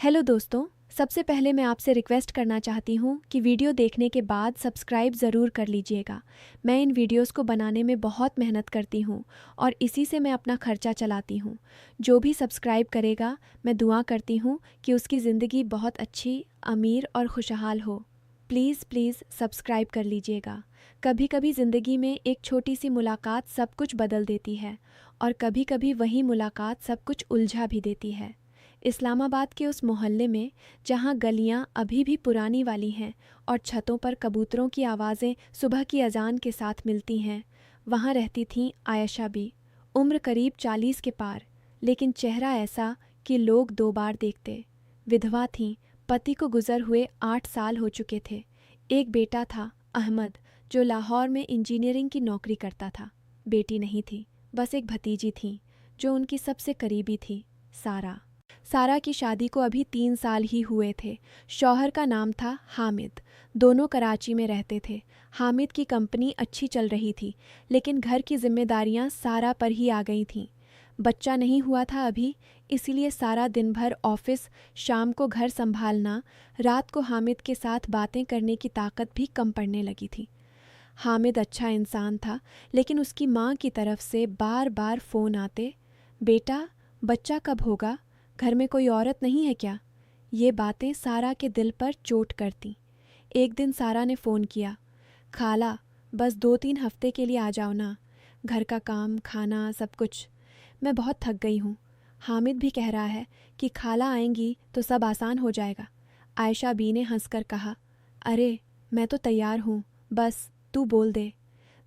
Hello दोस्तों। सबसे पहले मैं आपसे रिक्वेस्ट करना चाहती हूँ कि वीडियो देखने के बाद सब्सक्राइब ज़रूर कर लीजिएगा। मैं इन वीडियोस को बनाने में बहुत मेहनत करती हूँ और इसी से मैं अपना खर्चा चलाती हूँ। जो भी सब्सक्राइब करेगा, मैं दुआ करती हूँ कि उसकी ज़िंदगी बहुत अच्छी, अमीर और खुशहाल हो। प्लीज़ प्लीज़ सब्सक्राइब कर लीजिएगा। कभी कभी ज़िंदगी में एक छोटी सी मुलाकात सब कुछ बदल देती है और कभी कभी वही मुलाकात सब कुछ उलझा भी देती है। इस्लामाबाद के उस मोहल्ले में जहाँ गलियाँ अभी भी पुरानी वाली हैं और छतों पर कबूतरों की आवाज़ें सुबह की अजान के साथ मिलती हैं, वहाँ रहती थीं आयशा बी। उम्र करीब 40 के पार, लेकिन चेहरा ऐसा कि लोग 2 बार देखते। विधवा थीं, पति को गुजर हुए 8 साल हो चुके थे। एक बेटा था, अहमद, जो लाहौर में इंजीनियरिंग की नौकरी करता था। बेटी नहीं थी, बस एक भतीजी थी जो उनकी सबसे करीबी थी, सारा। सारा की शादी को अभी 3 साल ही हुए थे। शौहर का नाम था हामिद। दोनों कराची में रहते थे। हामिद की कंपनी अच्छी चल रही थी, लेकिन घर की जिम्मेदारियां सारा पर ही आ गई थीं। बच्चा नहीं हुआ था अभी, इसीलिए सारा दिन भर ऑफिस, शाम को घर संभालना, रात को हामिद के साथ बातें करने की ताकत भी कम पड़ने लगी थी। हामिद अच्छा इंसान था, लेकिन उसकी माँ की तरफ से बार बार फ़ोन आते, बेटा बच्चा कब होगा, घर में कोई औरत नहीं है क्या? ये बातें सारा के दिल पर चोट करतीं। एक दिन सारा ने फ़ोन किया, खाला बस 2-3 हफ्ते के लिए आ जाओ ना, घर का काम, खाना, सब कुछ। मैं बहुत थक गई हूँ। हामिद भी कह रहा है कि खाला आएंगी तो सब आसान हो जाएगा। आयशा बी ने हंसकर कहा, अरे मैं तो तैयार हूँ, बस तू बोल दे।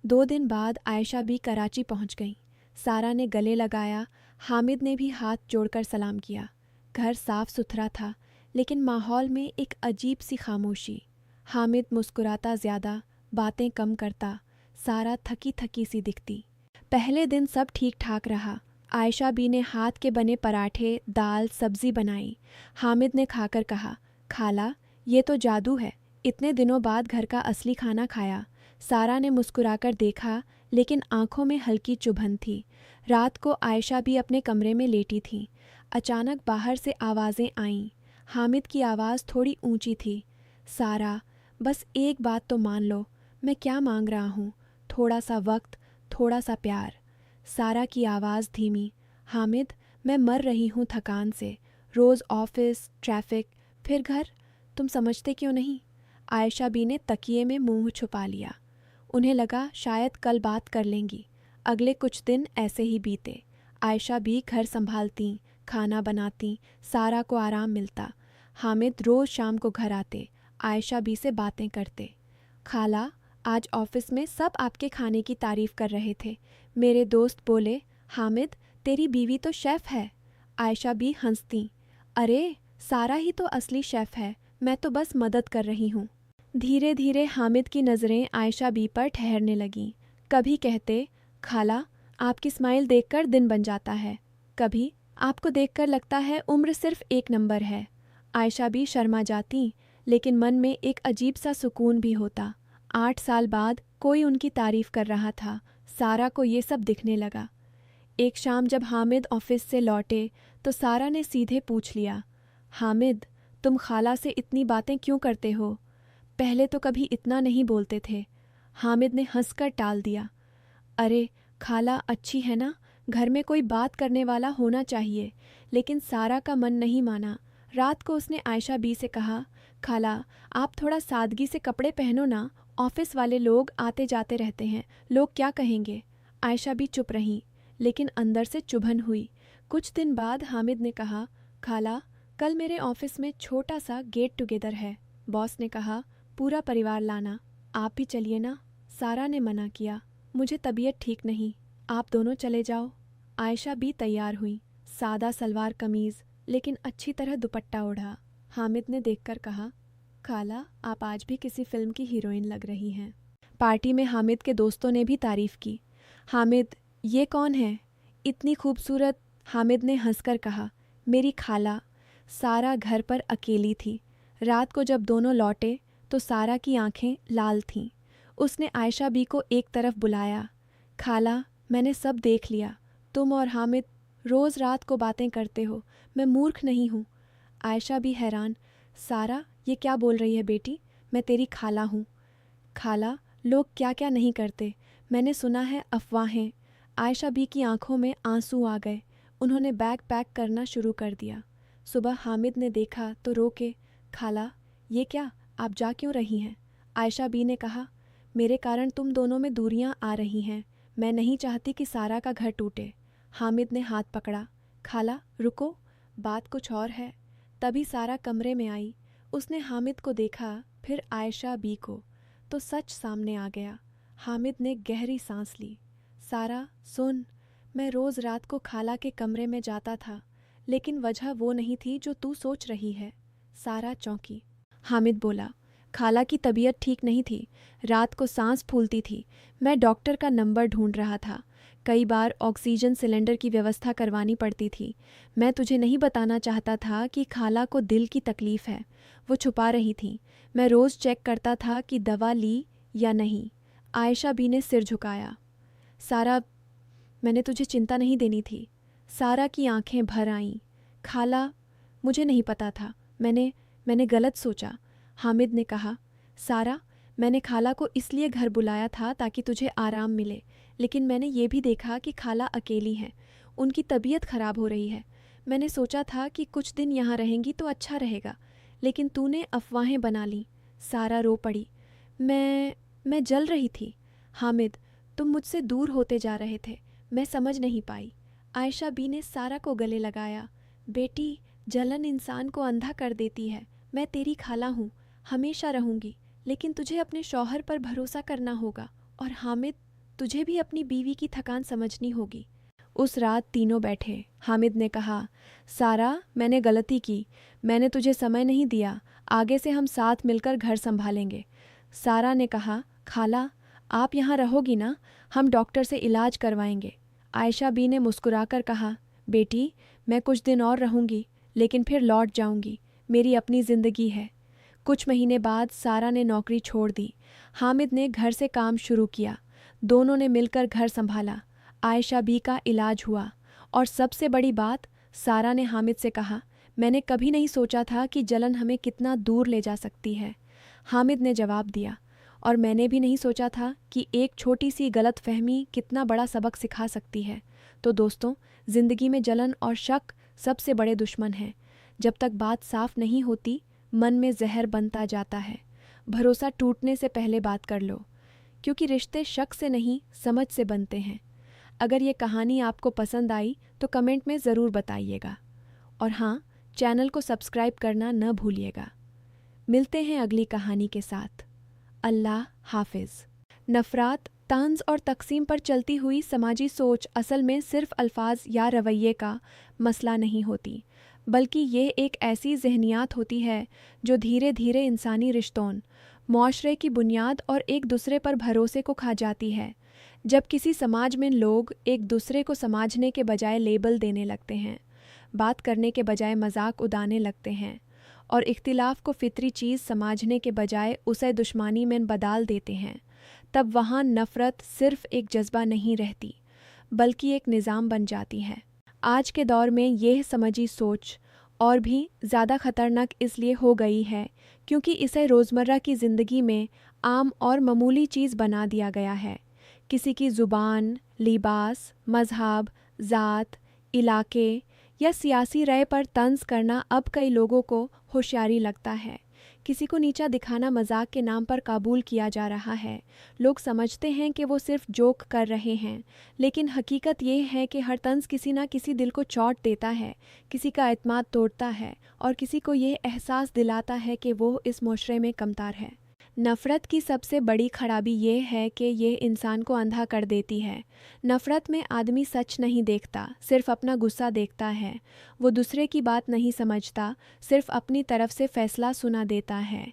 2 दिन बाद आयशा बी कराची पहुँच गईं। सारा ने गले लगाया, हामिद ने भी हाथ जोड़कर सलाम किया। घर साफ सुथरा था, लेकिन माहौल में एक अजीब सी खामोशी। हामिद मुस्कुराता ज़्यादा, बातें कम करता, सारा थकी थकी सी दिखती। पहले दिन सब ठीक ठाक रहा। आयशा बी ने हाथ के बने पराठे, दाल, सब्जी बनाई। हामिद ने खाकर कहा, खाला ये तो जादू है, इतने दिनों बाद घर का असली खाना खाया। सारा ने मुस्कुराकर देखा, लेकिन आंखों में हल्की चुभन थी। रात को आयशा भी अपने कमरे में लेटी थी। अचानक बाहर से आवाज़ें आईं। हामिद की आवाज़ थोड़ी ऊंची थी, सारा बस एक बात तो मान लो, मैं क्या मांग रहा हूँ, थोड़ा सा वक्त, थोड़ा सा प्यार। सारा की आवाज़ धीमी, हामिद मैं मर रही हूँ थकान से, रोज़ ऑफिस, ट्रैफिक, फिर घर, तुम समझते क्यों नहीं? आयशा बी ने तकिए में मुंह छुपा लिया। उन्हें लगा शायद कल बात कर लेंगी। अगले कुछ दिन ऐसे ही बीते। आयशा भी घर संभालती, खाना बनाती, सारा को आराम मिलता। हामिद रोज़ शाम को घर आते, आयशा बी से बातें करते। खाला आज ऑफिस में सब आपके खाने की तारीफ कर रहे थे। मेरे दोस्त बोले, हामिद तेरी बीवी तो शेफ़ है। आयशा बी हंसती, अरे सारा ही तो असली शेफ़ है, मैं तो बस मदद कर रही हूँ। धीरे धीरे हामिद की नज़रें आयशा बी पर ठहरने लगीं। कभी कहते, खाला आपकी स्माइल देखकर दिन बन जाता है। कभी आपको देखकर लगता है उम्र सिर्फ 1 नंबर है। आयशा बी शर्मा जाती, लेकिन मन में एक अजीब सा सुकून भी होता। 8 साल बाद कोई उनकी तारीफ कर रहा था। सारा को ये सब दिखने लगा। एक शाम जब हामिद ऑफिस से लौटे तो सारा ने सीधे पूछ लिया, हामिद तुम खाला से इतनी बातें क्यों करते हो? पहले तो कभी इतना नहीं बोलते थे। हामिद ने हंसकर टाल दिया, अरे खाला अच्छी है ना, घर में कोई बात करने वाला होना चाहिए। लेकिन सारा का मन नहीं माना। रात को उसने आयशा बी से कहा, खाला आप थोड़ा सादगी से कपड़े पहनो ना, ऑफिस वाले लोग आते जाते रहते हैं, लोग क्या कहेंगे? आयशा बी चुप रहीं, लेकिन अंदर से चुभन हुई। कुछ दिन बाद हामिद ने कहा, खाला कल मेरे ऑफिस में छोटा सा गेट टुगेदर है। बॉस ने कहा पूरा परिवार लाना, आप भी चलिए ना। सारा ने मना किया, मुझे तबीयत ठीक नहीं, आप दोनों चले जाओ। आयशा भी तैयार हुई, सादा सलवार कमीज़, लेकिन अच्छी तरह दुपट्टा ओढ़ा। हामिद ने देखकर कहा, खाला आप आज भी किसी फिल्म की हीरोइन लग रही हैं। पार्टी में हामिद के दोस्तों ने भी तारीफ की। हामिद ये कौन है, इतनी खूबसूरत? हामिद ने हंसकर कहा, मेरी खाला। सारा घर पर अकेली थी। रात को जब दोनों लौटे तो सारा की आंखें लाल थीं। उसने आयशा बी को एक तरफ बुलाया, खाला मैंने सब देख लिया, तुम और हामिद रोज़ रात को बातें करते हो, मैं मूर्ख नहीं हूँ। आयशा भी हैरान, सारा ये क्या बोल रही है बेटी, मैं तेरी खाला हूँ। खाला, लोग क्या क्या नहीं करते, मैंने सुना है अफवाहें। आयशा बी की आंखों में आंसू आ गए। उन्होंने बैग पैक करना शुरू कर दिया। सुबह हामिद ने देखा तो रो के, खाला ये क्या, आप जा क्यों रही हैं? आयशा बी ने कहा, मेरे कारण तुम दोनों में दूरियां आ रही हैं, मैं नहीं चाहती कि सारा का घर टूटे। हामिद ने हाथ पकड़ा, खाला रुको, बात कुछ और है। तभी सारा कमरे में आई। उसने हामिद को देखा, फिर आयशा बी को, तो सच सामने आ गया। हामिद ने गहरी सांस ली। सारा सुन, मैं रोज़ रात को खाला के कमरे में जाता था, लेकिन वजह वो नहीं थी जो तू सोच रही है। सारा चौंकी। हामिद बोला, खाला की तबीयत ठीक नहीं थी, रात को सांस फूलती थी, मैं डॉक्टर का नंबर ढूंढ रहा था, कई बार ऑक्सीजन सिलेंडर की व्यवस्था करवानी पड़ती थी। मैं तुझे नहीं बताना चाहता था कि खाला को दिल की तकलीफ़ है, वो छुपा रही थी। मैं रोज़ चेक करता था कि दवा ली या नहीं। आयशा बी ने सिर झुकाया। सारा, मैंने तुझे चिंता नहीं देनी थी। सारा की आंखें भर आईं। खाला, मुझे नहीं पता था, मैंने गलत सोचा। हामिद ने कहा, सारा, मैंने खाला को इसलिए घर बुलाया था ताकि तुझे आराम मिले, लेकिन मैंने ये भी देखा कि खाला अकेली हैं, उनकी तबीयत खराब हो रही है। मैंने सोचा था कि कुछ दिन यहाँ रहेंगी तो अच्छा रहेगा, लेकिन तूने अफवाहें बना लीं। सारा रो पड़ी। मैं जल रही थी। हामिद, तुम मुझसे दूर होते जा रहे थे, मैं समझ नहीं पाई। आयशा बी ने सारा को गले लगाया। बेटी, जलन इंसान को अंधा कर देती है। मैं तेरी खाला हूँ, हमेशा रहूँगी, लेकिन तुझे अपने शौहर पर भरोसा करना होगा। और हामिद, तुझे भी अपनी बीवी की थकान समझनी होगी। उस रात तीनों बैठे। हामिद ने कहा, सारा, मैंने गलती की, मैंने तुझे समय नहीं दिया, आगे से हम साथ मिलकर घर संभालेंगे। सारा ने कहा, खाला, आप यहाँ रहोगी ना, हम डॉक्टर से इलाज करवाएंगे। आयशा बी ने मुस्कुराकर कहा, बेटी, मैं कुछ दिन और रहूँगी, लेकिन फिर लौट जाऊँगी, मेरी अपनी ज़िंदगी है। कुछ महीने बाद सारा ने नौकरी छोड़ दी। हामिद ने घर से काम शुरू किया। दोनों ने मिलकर घर संभाला। आयशा बी का इलाज हुआ। और सबसे बड़ी बात, सारा ने हामिद से कहा, मैंने कभी नहीं सोचा था कि जलन हमें कितना दूर ले जा सकती है। हामिद ने जवाब दिया, और मैंने भी नहीं सोचा था कि एक छोटी सी गलतफहमी कितना बड़ा सबक सिखा सकती है। तो दोस्तों, ज़िंदगी में जलन और शक सबसे बड़े दुश्मन हैं। जब तक बात साफ नहीं होती, मन में जहर बनता जाता है। भरोसा टूटने से पहले बात कर लो, क्योंकि रिश्ते शक से नहीं, समझ से बनते हैं। अगर ये कहानी आपको पसंद आई तो कमेंट में ज़रूर बताइएगा। और हाँ, चैनल को सब्सक्राइब करना न भूलिएगा। मिलते हैं अगली कहानी के साथ। अल्लाह हाफिज़। नफ़रत, तंज़ और तक़सीम पर चलती हुई समाजी सोच असल में सिर्फ़ अल्फाज या रवैये का मसला नहीं होती, बल्कि ये एक ऐसी ज़हनियात होती है जो धीरे धीरे इंसानी रिश्तों, मुआशरे की बुनियाद और एक दूसरे पर भरोसे को खा जाती है। जब किसी समाज में लोग एक दूसरे को समझने के बजाय लेबल देने लगते हैं, बात करने के बजाय मजाक उड़ाने लगते हैं, और इख्तिलाफ को फितरी चीज़ समझने के बजाय उसे दुश्मनी में बदल देते हैं, तब वहाँ नफ़रत सिर्फ़ एक जज्बा नहीं रहती, बल्कि एक निज़ाम बन जाती है। आज के दौर में यह समझी सोच और भी ज़्यादा ख़तरनाक इसलिए हो गई है क्योंकि इसे रोज़मर्रा की ज़िंदगी में आम और मामूली चीज़ बना दिया गया है। किसी की ज़ुबान, लिबास, मज़हब, ज़ात, इलाके या सियासी राय पर तंज़ करना अब कई लोगों को होशियारी लगता है। किसी को नीचा दिखाना मजाक के नाम पर कबूल किया जा रहा है। लोग समझते हैं कि वो सिर्फ जोक कर रहे हैं, लेकिन हकीकत ये है कि हर तंज़ किसी ना किसी दिल को चोट देता है, किसी का एतमाद तोड़ता है और किसी को ये एहसास दिलाता है कि वो इस मुआशरे में कमतर है। नफ़रत की सबसे बड़ी खराबी ये है कि ये इंसान को अंधा कर देती है। नफ़रत में आदमी सच नहीं देखता, सिर्फ अपना गुस्सा देखता है। वो दूसरे की बात नहीं समझता, सिर्फ अपनी तरफ से फ़ैसला सुना देता है।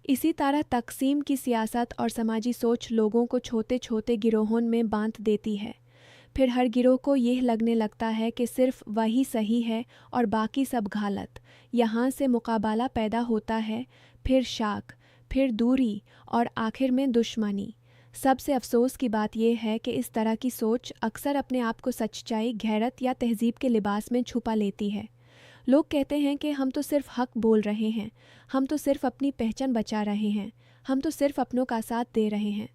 इसी तरह तक़सीम की सियासत और समाजी सोच लोगों को छोटे छोटे गिरोहों में बांट देती है। फिर हर गिरोह को यह लगने लगता है कि सिर्फ वही सही है और बाकी सब गलत। यहाँ से मुकाबला पैदा होता है, फिर शाक, फिर दूरी और आखिर में दुश्मनी। सबसे अफसोस की बात यह है कि इस तरह की सोच अक्सर अपने आप को सच्चाई, गैरत या तहजीब के लिबास में छुपा लेती है। लोग कहते हैं कि हम तो सिर्फ हक बोल रहे हैं, हम तो सिर्फ अपनी पहचान बचा रहे हैं, हम तो सिर्फ अपनों का साथ दे रहे हैं।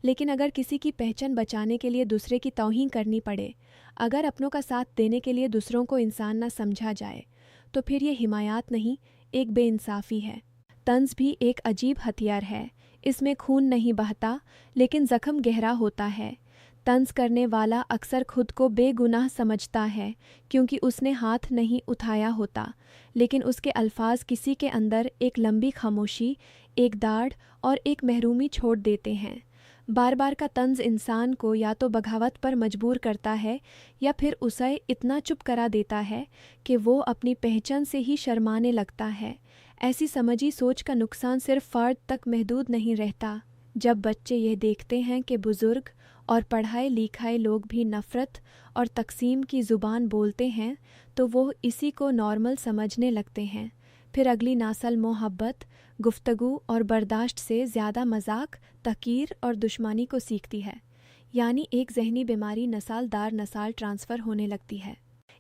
लेकिन अगर किसी की पहचान बचाने के लिए दूसरे की तौहीन करनी पड़े, अगर अपनों का साथ देने के लिए दूसरों को इंसान ना समझा जाए, तो फिर ये हिमायत नहीं, एक बेइंसाफ़ी है। तंज़ भी एक अजीब हथियार है। इसमें खून नहीं बहता, लेकिन ज़ख्म गहरा होता है। तंज़ करने वाला अक्सर खुद को बेगुनाह समझता है क्योंकि उसने हाथ नहीं उठाया होता, लेकिन उसके अल्फाज किसी के अंदर एक लंबी खामोशी, एक दाढ़ और एक महरूमी छोड़ देते हैं। बार बार का तंज़ इंसान को या तो बगावत पर मजबूर करता है या फिर उसे इतना चुप करा देता है कि वो अपनी पहचान से ही शर्माने लगता है। ऐसी समझी सोच का नुकसान सिर्फ फ़र्द तक महदूद नहीं रहता। जब बच्चे ये देखते हैं कि बुज़ुर्ग और पढ़ाए लिखाए लोग भी नफ़रत और तक़सीम की ज़ुबान बोलते हैं, तो वो इसी को नॉर्मल समझने लगते हैं। फिर अगली नस्ल मोहब्बत, गुफ्तगू और बर्दाश्त से ज़्यादा मजाक, तहक़ीर और दुश्मनी को सीखती है। यानी एक जहनी बीमारी नस्ल दर नस्ल ट्रांसफ़र होने लगती है।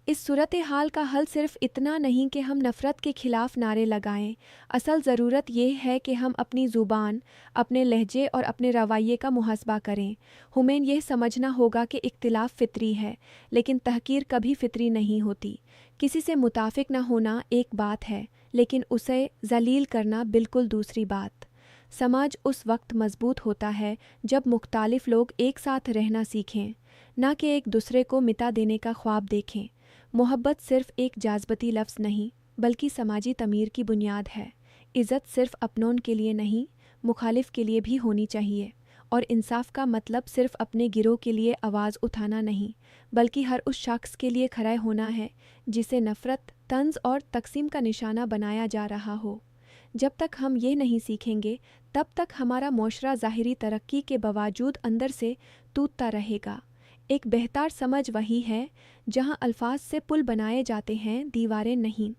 इस सूरत हाल का हल सिर्फ इतना नहीं कि हम नफ़रत के ख़िलाफ़ नारे लगाएं। असल ज़रूरत यह है कि हम अपनी ज़ुबान, अपने लहजे और अपने रवैये का मुहासबा करें। हमें यह समझना होगा कि इख्तिलाफ़ फ़ितरी है, लेकिन तहक़ीर कभी फ़ितरी नहीं होती। किसी से मुताफ़िक न होना एक बात है, लेकिन उसे ज़लील करना बिल्कुल दूसरी बात। समाज उस वक्त मजबूत होता है जब मुख्तालिफ लोग एक साथ रहना सीखें, न कि एक दूसरे को मिटा देने का ख्वाब देखें। मोहब्बत सिर्फ एक जाज़बती लफ्ज़ नहीं, बल्कि समाजी तमीर की बुनियाद है। इज़्ज़त सिर्फ अपनों के लिए नहीं, मुखालिफ के लिए भी होनी चाहिए। और इंसाफ का मतलब सिर्फ अपने गिरोह के लिए आवाज़ उठाना नहीं, बल्कि हर उस शख्स के लिए खड़ा होना है जिसे नफ़रत, तंज़ और तक़सीम का निशाना बनाया जा रहा हो। जब तक हम ये नहीं सीखेंगे, तब तक हमारा मुआशरा ज़ाहिरी तरक्की के बावजूद अंदर से टूटता रहेगा। एक बेहतर समझ वही है जहाँ अल्फाज से पुल बनाए जाते हैं, दीवारें नहीं।